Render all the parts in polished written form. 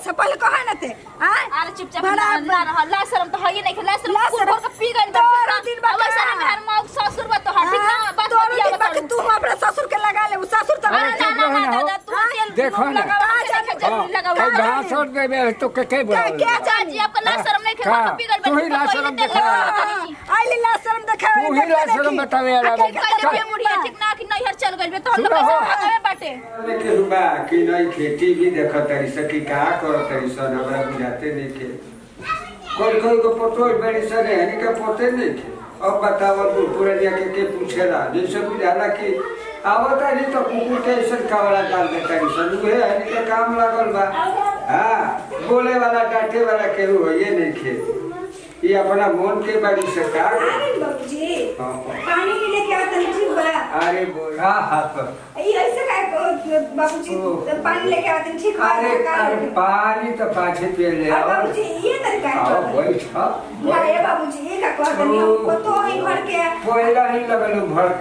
से पहले कहा न थे अरे चुपचाप ना रह ला शर्म तो है नहीं ला शर्म कुकुर के पी गइल तोरो दिन बा वैसा नहीं हर मौक ससुर बा तो ठीक ना बात तोरो दिन बा कि तू अपने ससुर के लगा ले ससुर तो ना दादा तू तेल देखो ना लगावा घासोट देबे तो के बोला क्या चाची आपका ला शर्म नहीं के मौक पी गइल तू ही ला शर्म देखा आइली ला शर्म देखावे तू ही ला शर्म बतावे यार पहले मुड़िया ठीक ना कि नहीं हर चल गइल तो हम लोग कैसे बाटे के रुबा कि नहीं खेती भी देख तरी से कि का कर तरी से हमरा बुझाते नहीं के कोई कोई को पतो बड़ी से नहीं के पोते नहीं के अब बताओ पूरे दिया के पूछेला जैसे बुझाला कि आवता नहीं तो कुकुर के ऐसे कावला डाल दे तरी से दुहे है के काम लागल बा हां बोले वाला डांटे वाला केहू हो ये नहीं के ये अपना मन के बड़ी से का अरे बाबूजी पानी के लिए क्या तनी ठीक बा अरे बोला हाथ ये ऐसे का बाबूजी पानी लेके आते ठीक बा अरे पानी तो पाछे पी ले आओ बाबूजी ये तरीका है वही था ना ये बाबूजी ये का कहत नहीं हमको तो ही घर के पहला ही लगल भर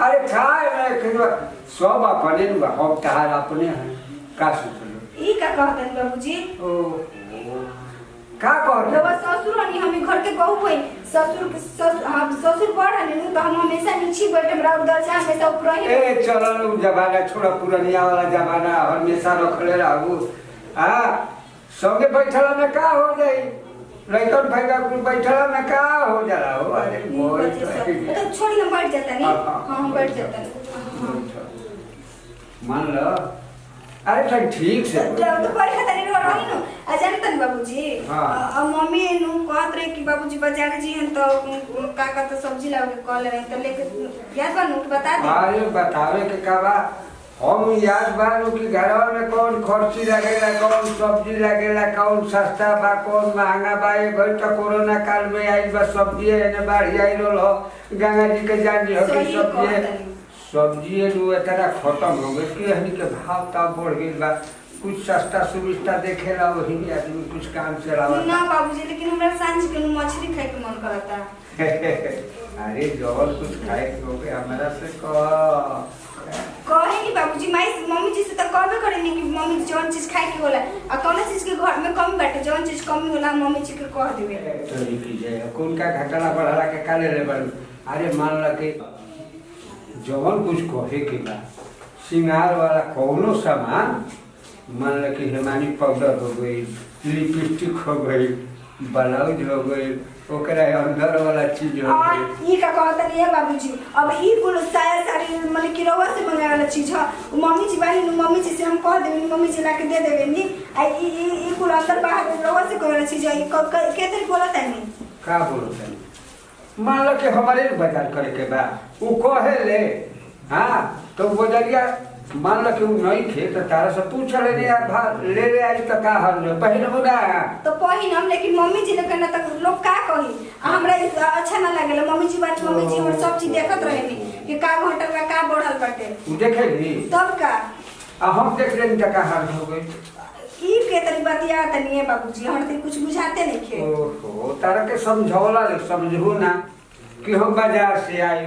अरे खाए ना फिर सब अपने हम तार अपने हैं का सोचलो ये का कहत नहीं बाबूजी ओ का कहत जब ससुर हनी हम घर के बहू होई ससुर हम ससुर बड़ हनी तो हम हमेशा नीचे बैठे बड़ा उधर जा हमेशा ऊपर ही ए चलो लोग जमाना छोड़ा पुरानिया वाला जमाना हमेशा रखले रहू हां संगे बैठला में का हो जाई लइकन भाईगा कुल बैठला में का हो जाला हो अरे बोल तो छोड़ी हम बैठ जाता नहीं हां हम बैठ जाता मान लो अरे तो ठीक से तो परीक्षा तनी रही न अजान तन बाबूजी हां मम्मी नु कहत रहे कि बाबूजी बाजार जी हैं तो काका तो सब्जी लावे कॉल रहे तो लेके याद बा नु बता दे अरे बतावे के का बा हम याद बानू कि घरवा में कौन खर्ची लगेला कौन सब्जी लगेला कौन सस्ता बा कौन महंगा बा ये घर तो कोरोना काल में आई बा सब्जी ने बाढ़ आई लो गंगा जी के जान जी हो सब्जी नु इतना खत्म हो गई कि हनी के भाव ता बढ़ गई बा कुछ सस्ता सुविधा देखेला वही आदमी कुछ काम चलावा ना बाबूजी लेकिन हमरा सांझ के मछली खाए के मन करता अरे जब कुछ खाए के हो गया हमरा से कहे नहीं बाबूजी माई मम्मी जी से तो कहबे करे नहीं कि मम्मी जौन चीज खाए के होला आ कौन चीज के घर में कम बाटे जौन चीज कम होला मम्मी जी के कह देबे तो की जाए कौन का घटना बढ़ाला के काले ले बन अरे मान ला के जवन कुछ कहे के बा सिंगार वाला कौनो सामान मान ला कि हेमानी पाउडर हो गई लिपस्टिक हो गई ब्लाउज हो गई ओकरा अंदर वाला चीज हो गई ई का कहता नहीं है बाबूजी अब ई कुल साया साड़ी मतलब कि रवा से मंगाए वाला चीज है मम्मी जी बानी मम्मी जी से हम कह देबे मम्मी जी ला के दे देबे नी आ ई कुल अंदर बाहर रवा से कोई वाला चीज है के तरी बोलत है नी का बोलत है मान लो कि हमारे बाजार करे के बा उ कहे ले हां तो बजरिया मान लो कि उ नहीं थे तो तारा से पूछ ले ले आई तो का हल पहले होगा तो पहिन हम लेकिन मम्मी जी ने कहना तक लोग का कही हमरा अच्छा ना लागेला मम्मी जी बात मम्मी जी हमर सब चीज देखत रहेनी कि का घटल बा का बढ़ल बाटे उ देखे ली तब का हम देख लेनी तो का हाल हो गई ई के तरी बतिया तनी है बाबूजी हमरा तो कुछ बुझाते नहीं खे ओहो तारा के समझौला ले समझू ना कि हम बाजार से आई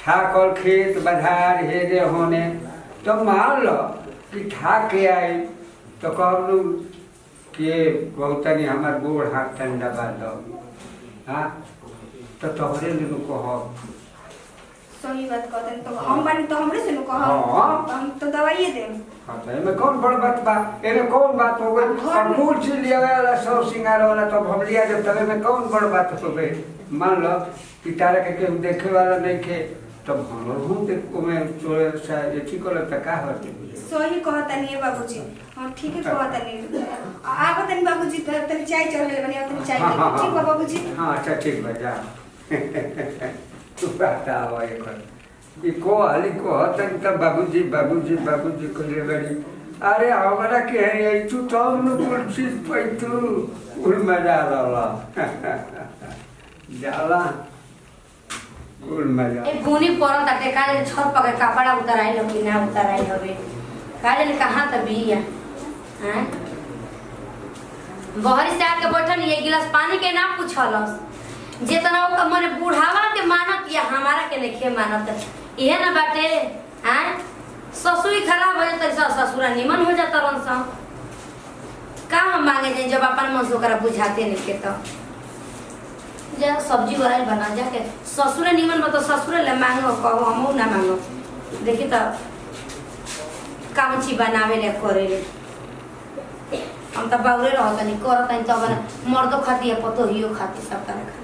ठाकर खेत बाजार हेरे होने तो मान लो कि ठाक के आई तो कहलू कि बहुत नहीं हमार गोड़ हाथ ठंडा बात दो हाँ तो तोहरे लोग कहो सही बात कहते तो हम बानी तो हमरे से न कह हम तो दवाई देम हाँ तो एमे कौन बड़ बात बा एमे कौन बात हो गई और मूल चीज लिया वाला सब सिंगार वाला तो हम लिया जब तब में कौन बड़ बात हो गई मान लो कि तारा के केहू देखे वाला नहीं खे तब हम हूं देखो मैं चोरे सा ये ठीक होला त का हो सही कहता नहीं है बाबूजी हां ठीक है कहता नहीं आगो तनी बाबूजी तनी चाय चढ़ले बनी तनी चाय ठीक बा बाबूजी हां अच्छा ठीक बा जा तू बाता हो ये को आली को हतन त बाबूजी बाबूजी बाबूजी कहले बड़ी अरे हमरा के है तू तो न कुल चीज पैतू उल मजा आला जाला कुल मजा ए गुनी परन तक काले छत पकड़ कपड़ा उतराई लो कि ना उतराई हवे काले ने कहां त बिया हैं बहरी से आके बैठल ये गिलास पानी के ना पूछलस जेतना ओ मने बुढ़ावा के मानत या हमारा के लेखे मानत इहे ना बाटे हैं ससुरी खराब हो जाता ससुरा निमन हो जाता रन सा का हम मांगे जाए जब अपन मन से ओकरा बुझाते नहीं के तो जा सब्जी वराई बना जाके ससुरे निमन बा तो ससुरे ले मांगो कहो हमहू ना मांगो देखी तो काम ची बनावे ले करे ले हम तो बाउरे रहत नहीं करत नहीं तो अपन मर्दो खाती है पतो हियो खाती सब तरह खा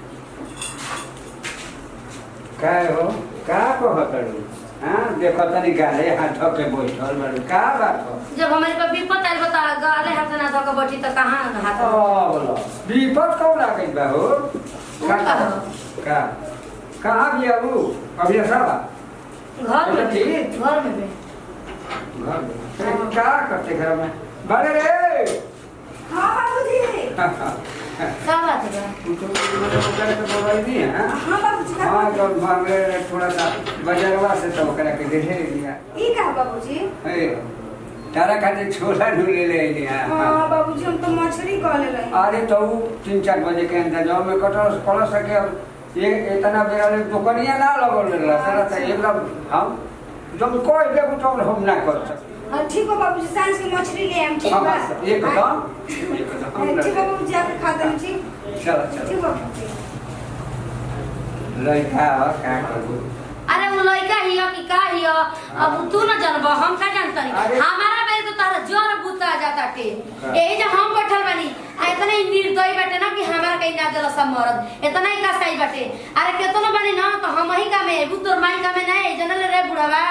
काय हो का कहतड़ी हां देखो तनी गाले हाथ के बैठल बारू का बात हो जब हमारे पे विपत आइल बता गाले हाथ ना धक बैठी तो कहां हाथ बोलो विपत कौन आ गई बा हो का कहां भी आबू अभी सारा घर में ठीक घर में भी घर में क्या करते घर में बड़े रे हाँ बाबूजी क्या बात है तू तो मेरे को मोबाइल नहीं है हाँ बाबूजी का हाँ तो मांगे थोड़ा सा बाजारवा से तो करा के दे दिया ई का बाबूजी ए तारा खाते छोला ढूंढे ले लिया हाँ बाबूजी हम तो मछली कह ले रहे अरे तो 3-4 बजे के अंदाज में कटल पड़ सके अब ये इतना बेरा ले दुकानिया ना लगल रहा सारा तो एकदम हम जब कोई देखो तो हम ना कर सकते हाँ ठीक है बाबूजी सांझ के मछली ले हम ठीक बा एकदम ठीक है बाबूजी आके खा दें ठीक चलो ठीक चलो बाबूजी लड़का क्या करूँ अरे वो लड़का हियो कि का हियो अब तू न जानबो हम का जानत अरे। नहीं हमारा बेर तो तारा जोर बुता जाता के यही जो हम बैठल बानी इतना ही निर्दयी बाटे ना कि हमारा कहीं ना जरा सब मरद इतना ही कसाई बाटे अरे केतनो बानी ना तो हम ही का में बुतोर माई का में नहीं जनल रे बुढ़ावा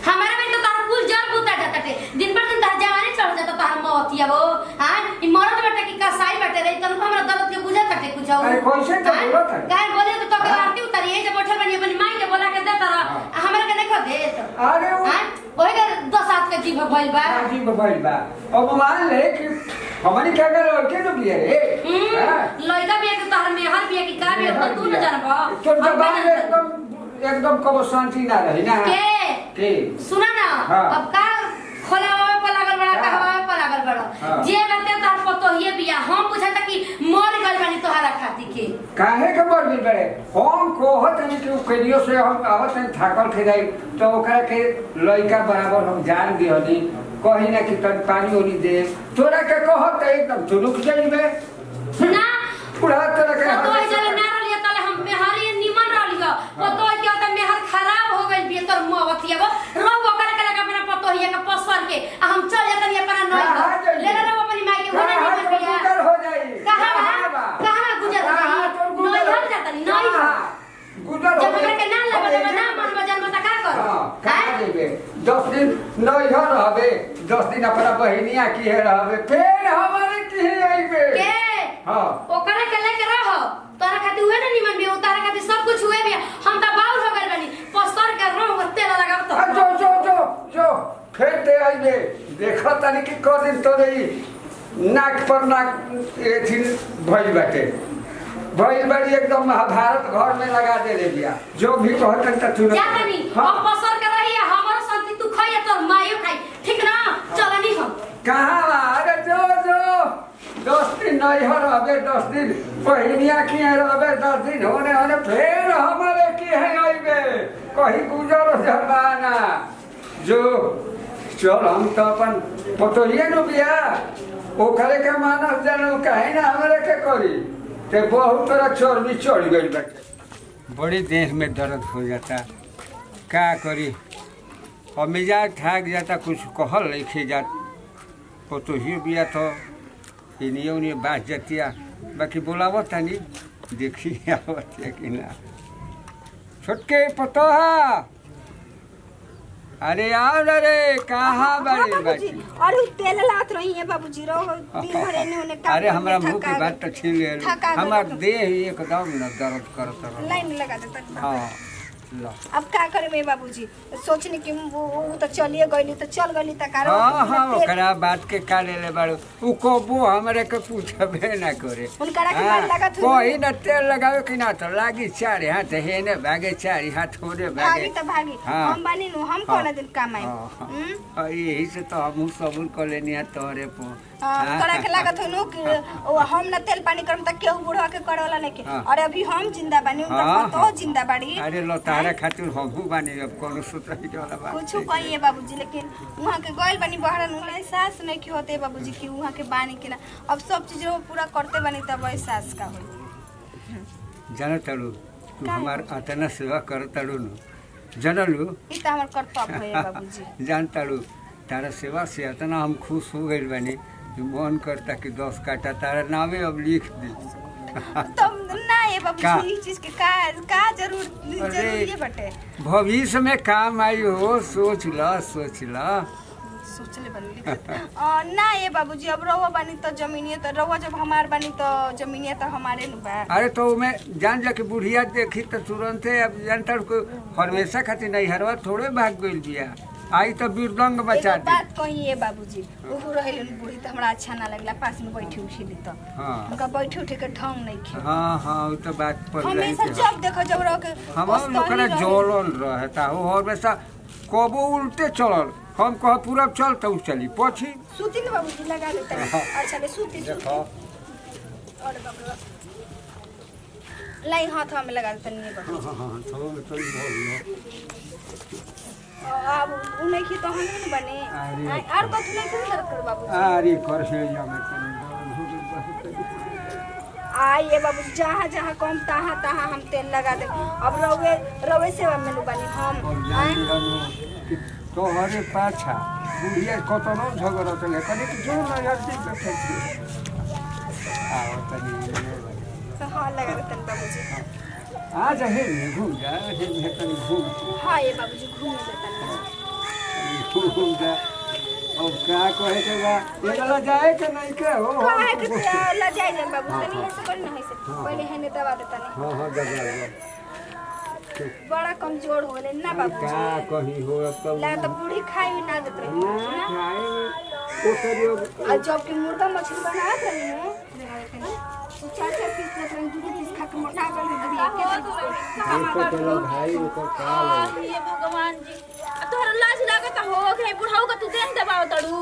हमारा बेर तो तारा कुल जोर बुता जाता के दिन पर दिन तार जवानी चढ़ जाता तार मौतिया वो हां ई मरद बाटे कि कसाई बाटे रे तन हमरा दर्द के बुझा ताटे कुछ अरे कैसे तो बोलत है काय बोले तो के आरती उतारी जब बैठल बानी अपनी माई के बोला के दे तारा हमरा के देखो दे तो अरे वो हां ओहे के 10 हाथ के जीभ भइल बा जी मोबाइल बा अब मान ले कि हमारी क्या कर लड़के तो बिया रे लइका बिया के तहर में हर बिया की का बिया तू न जानबो तो जबान एकदम एकदम कब शांति ना रही ना के सुना ना हाँ। अब का खोलावे पर लागल बड़ा का हवा पर लागल बड़ा हाँ। जे बते तार पतो ये बिया हम पूछता कि मर गइल बानी तोहरा खाती के काहे के मर गइल बड़े हम कोहत नहीं कि कहियो से हम आवत नहीं थाकल खिदाई तो ओकरा के लइका बराबर हम जान दिहनी कहीं ना कि तन पानी ओनी दे तोरा के कहत एकदम तू रुक जाइबे ना पूरा तरह के तो जले ना रलिया तले हम मेहरी निमन रलिया पतो है कि ओकर मेहर खराब हो गइल बिया तोर मोवतिया रो ओकर के लगा अपना पतो हिया के पसर के हम चल जातनी अपना नई ले ले अपनी माई के होने निमन बिया हो जाई कहां गुजर रही नई हम जातनी नई गुजर जब हमरा के ना लगे ना मन बजन मत का कर कहां जेबे 10 दिन नई घर रहबे 10 दिन अपना बहिनिया की है रहबे फिर हमारे की है आइबे के हां ओकरा के लेके रहो तोरा खातिर हुए ना निमन भी उतारा खातिर सब कुछ हुए भी हम त बाउल हो गइल बानी पस्तर के रंग तेल लगाव तो जो फिर ते आइबे देखो तनी कि को दिन तो रही नाक पर नाक एथि भइल बाटे भइल बाड़ी एकदम महाभारत घर में लगा दे रे बिया जो भी कहतन त सुनो जातनी हम पसर के रही हमरो शांति तू खाइए तोर माइयो खाई ठीक ना चलनी हम कहां अरे जो 10 दिन नहीं हो रहे 10 दिन बहिनिया की रहे 10 दिन होने फिर हमारे की है आइबे कहीं गुजर जबाना जो चल हम तो अपन पतोहिए न बिया ओकरे के मानस जानू कहे ना हमारे के करी ते बहुत तरह चर्बी चढ़ गई बाटे बड़ी देह में दर्द हो जाता क्या करी और मिजाज थाक जाता कुछ कहल लिखे जात पतोहिए बिया तो इनिए उन्हें बात जातिया बाकी बोलावत तानी देखी आवत है कि ना छोटके पतोहा अरे आओ ना रे कहाँ बड़े बाजी और उ तेल लात रही है बाबूजी रो दिन भर एने ओने काम अरे हमरा मुंह की बात तो छीन ले थका गइल हमार तो। देह एकदम न दर्द करत रहा लाइन लगा देता हाँ लो अब का करे मेरे बाबूजी सोचने कि वो तो चलिए गइली तो चल गइली त कारो हाँ ओकरा बात के का ले बाड़ू उ कबो हमरे के पूछबे ना करे उनकरा के मन लागत हो कोई न तेल लगावे कि ना तो लागी चार हाथ हेने भागे चार हाथ होने भागी भागे त भागी हाँ। हम बानी नु हम कोना दिन काम आई हाँ, हाँ। यही से तो हम सबूर कर लेनी है तोहरे पर करा के लागत हो नु कि हम ना तेल पानी करम त केहू बुढ़वा के करवाला नहीं के। अरे अभी हम जिंदा बानी उनका तो जिंदा बाड़ी। अरे लो तारा खातिर हमहू बानी अब कोनो सूत्र ही वाला बात कुछ कहिए बाबूजी लेकिन वहां के गइल बानी बहरा नु एहसास नहीं कि होते बाबूजी कि वहां के बानी के ना अब सब चीज पूरा करते बानी तब एहसास का होई। जान ताड़ू तू हमार अतना सेवा कर ताड़ू नु जानलू ई त हमर कर्तव्य है बाबूजी। जान ताड़ू तारा सेवा से इतना हम खुश हो गइल बानी कि मन करता कि 10 काटा तारा नामे अब लिख दी। तब ना ये बाबूजी ई चीज के का जरूरी बटे भविष्य में काम आई हो सोच ला सोचले बनी ना ये बाबूजी अब रहुआ बानी तो जमीनिया तो रहुआ जब हमार बानी तो जमीनिया तो हमारे नु बा। अरे तो मैं जान जा के बुढ़िया देखी तो तुरंत अब जानता को हमेशा खातिर नहीं हरवा थोड़े भाग गइल बिया आई तो बिरदंग बचा दी। बात कहिए बाबूजी ओहु रहले बूढ़ी तो हमरा अच्छा ना लगला पास में बैठी उठिली तो हां उनका बैठे उठे के ढंग नहीं खे। हां वो तो बात पर हमेशा जब देखो जब रह के हम लोकरा जोलन रहता हो और वैसा कबो उल्टे चलल हम कह पूरा चल तो चली पछी सूती न बाबूजी लगा देता अच्छा ले सूती देखो और बाबू लाई हाथ में लगा देता नहीं बाबू। हां चलो तो बोल अब उन्हें की तो हम नहीं बने और कुछ नहीं कर बाबू। अरे कर से जा मैं आइए बाबू जहाँ जहाँ कम तहाँ हम तेल लगा दे। अब रवे सेवा में बनी हम तोहरे पाछा बुढ़िया कतनो झगड़ा चले कने कि जो नजर दी बैठे आओ तनी हाँ लगा देते बाबूजी। आज हे घूम जा हे तनी घूम। हाँ ये बाबूजी घूम देता घूम जा अब क्या कहे के बा एला जाए के नहीं के हो काहे के ला जाए ना बाबू तनी ऐसे कर ना ऐसे पहले है ने दवा देता नहीं। हां दबा बड़ा कमजोर होले ना बाबूजी क्या कही हो अब ला तो बूढ़ी खाई ना देत रही ना खाए ओ करियो आज जब के मुर्गा मछली बनात रही है तो 4-4 पीस लेत रही 2 पीस खा के मोटा कर दे चलो भाई ऊपर का ले ये भगवान जी तोहरा लाज लागत हो के बुढ़ाऊ का तू देह दबाव तड़ू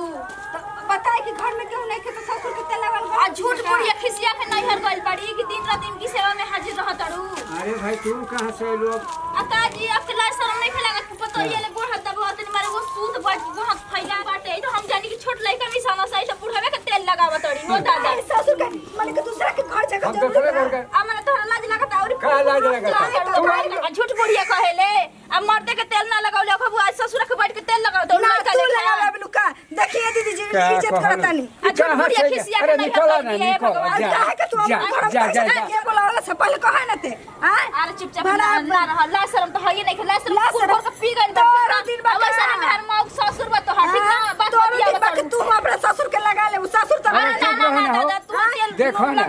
बताए कि घर में क्यों नहीं के तो ससुर के तेल लगल आ झूठ बुढ़िया खिसिया के नहीं हर गइल पड़ी कि दिन रात इनकी सेवा में हाजिर रह तड़ू। अरे भाई तुम कहां से लोग अकाजी आपके लाज शर्म नहीं खेलागत पतो ये ले बुढ़ा दबावत नहीं मारे वो सूद बट बहुत फैला बाटे तो हम जानी कि छोट लइका में समस्या है बुढ़ावे के तेल लगावत तड़ी नो दादा ससुर के माने के दूसरा के घर जगह हम दूसरे घर का हमरा तोहरा लाज लागत और का लाज लगता झूठ बुढ़िया कहेले अब मर्दे के तेल ना लगावले बाबू आज ससुर के बैठ के तेल लगाव तो ना तू लगावे बलुका देखिए दीदी जी इज्जत करता नहीं झूठ बुढ़िया खिसिया के नहीं निकल ना निकल काहे के तू जा के बोलावला से पहले कहे ना ते हां अरे चुपचाप ना रह ला शर्म तो है नहीं ला शर्म कुकुर के पी गइल तोरा दिन बा वैसा नहीं मेहर मौक ससुर बा तो हट ना बात तोरा दिन बा कि तू अपने ससुर के लगा ले ससुर तो ना तू तेल देखो ना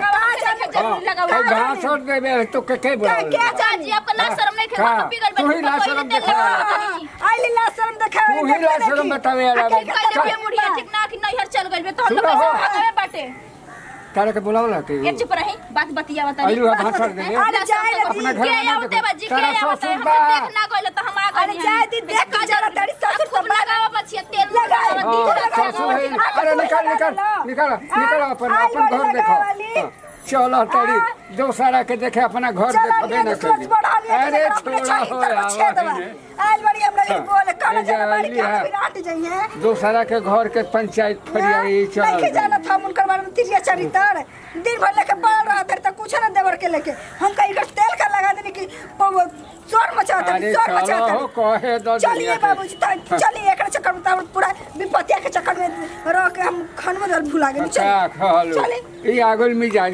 लगाओ घास छोड़ देबे तो के बोला क्या चाची आपका ला शर्म नहीं खेला तो पी गइल तू ही ला शर्म देखा आई ला शर्म देखा तू ही ला शर्म बतावे वाला कहे बुढ़िया ठीक ना कि नहीं हर चल गइल तो हम लोग कैसे भागवे बाटे तारे के बुलावला के ये चुप रही बात बतिया बता आइलू भाषण दे अपना घर में आते बाजी के आवत है देख ना गइल तो हम आ गइल अरे जाए दी देख के जरा तेरी ससुर खूब लगावा बचिया तेल अरे निकाल अपन घर देखो चलो तेरी दोसरा के देखे अपना घर देखबे ना करी अरे छोड़ा हो आज बड़ी हमरा बोल कर जरा बड़ी के विराट जाइए दोसरा के घर के पंचायत फरियाई चल नहीं जाना था उनकर बारे में तिरिया चरित्र दिन भर लेके पड़ रहा था कुछ ना देवर के लेके हम कहीं का तेल का लगा देने की शोर मचाता हो कहे दो चलिए बाबूजी चलिए एक चक्कर में पूरा विपत्तिया के चक्कर में रह के हम खन में भुला गए चलिए ई आगल मिजाज